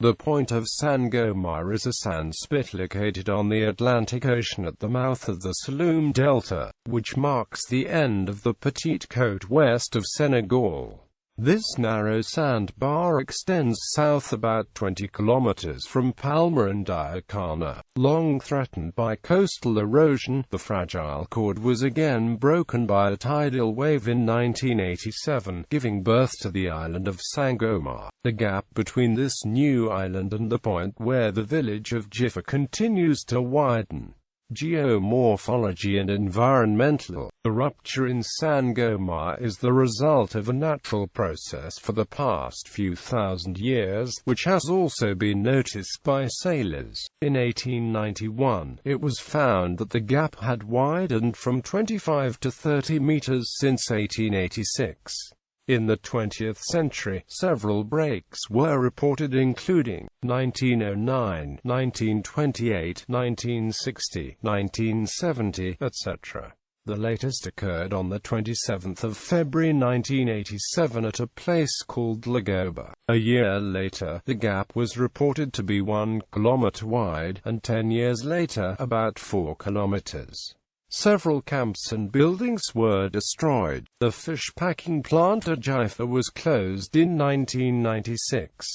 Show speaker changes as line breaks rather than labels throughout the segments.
The Point of Sangomar is a sand spit located on the Atlantic Ocean at the mouth of the Saloum Delta, which marks the end of the Petite Côte west of Senegal. This narrow sandbar extends south about 20 kilometers from Palmarin Diakhanor.Long. Threatened by coastal erosion, the fragile cord was again broken by a tidal wave in 1987, giving birth to the island of Sangomar. The gap between this new island and the point where the village of Djiffer continues to widen. Geomorphology and environmental. The rupture in Sangomar is the result of a natural process for the past few thousand years, which has also been noticed by sailors. In 1891, it was found that the gap had widened from 25 to 30 meters since 1886. In the 20th century, several breaks were reported including 1909, 1928, 1960, 1970, etc. The latest occurred on the 27th of February 1987 at a place called Lagoba. A year later, the gap was reported to be 1 kilometer wide, and 10 years later, about 4 kilometers. Several camps and buildings were destroyed. The fish packing plant at Djiffer was closed in 1996.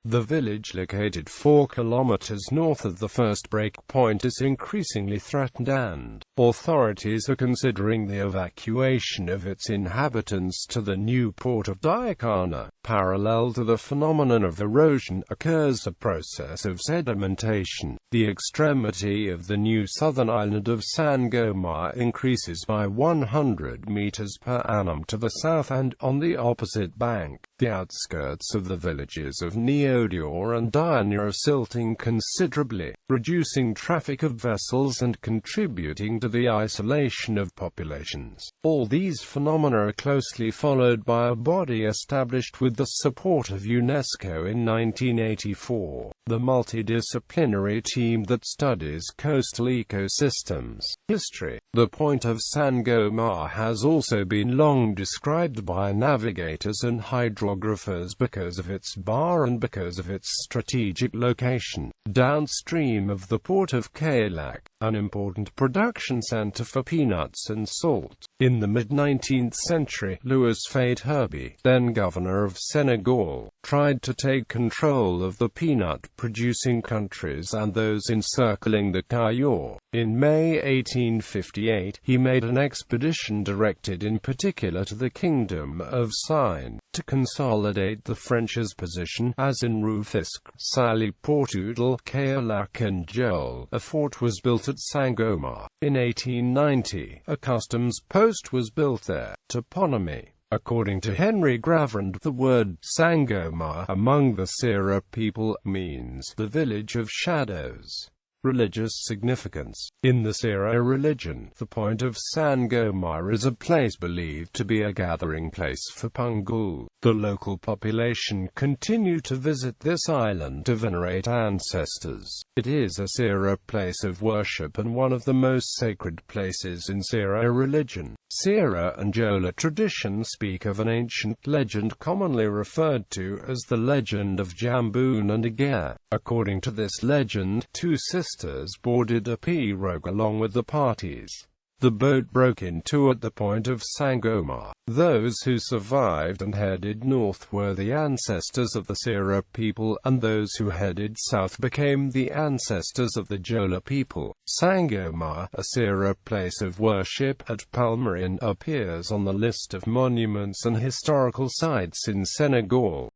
The village, located 4 kilometers north of the first break point, is increasingly threatened, and authorities are considering the evacuation of its inhabitants to the new port of Diakhanor. Parallel to the phenomenon of erosion occurs a process of sedimentation. The extremity of the new southern island of Sangomar increases by 100 meters per annum to the south, and on the opposite bank, the outskirts of the villages of Neodior and Diakhanor are silting considerably, reducing traffic of vessels and contributing to the isolation of populations. All these phenomena are closely followed by a body established with the support of UNESCO in 1984, the multidisciplinary team that studies coastal ecosystems. History. The Point of Sangomar has also been long described by navigators and hydrographers because of its bar and because of its strategic location, downstream of the port of Kaolack, an important production center for peanuts and salt. In the mid-19th century, Louis Faidherbe, then governor of Senegal, tried to take control of the peanut-producing countries and those encircling the Kayor. In May 1858, he made an expedition directed in particular to the Kingdom of Sine, to consolidate the French's position, as in Rufisque, Saly Portudal, Kaolack and Joel. A fort was built at Sangomar. In 1890, a customs post was built there. Toponymy. According to Henry Gravrand, the word Sangomar among the Sera people means the village of shadows. Religious significance. In the Sera religion, the Point of Sangomar is a place believed to be a gathering place for Pungul. The local population continue to visit this island to venerate ancestors. It is a Sera place of worship and one of the most sacred places in Sera religion. Sera and Jola tradition speak of an ancient legend commonly referred to as the legend of Jamboon and Ager. According to this legend, two sisters boarded a pirogue along with the parties. The boat broke in two at the Point of Sangomar. Those who survived and headed north were the ancestors of the Sera people, and those who headed south became the ancestors of the Jola people. Sangomar, a Sera place of worship at Palmarin, appears on the list of monuments and historical sites in Senegal.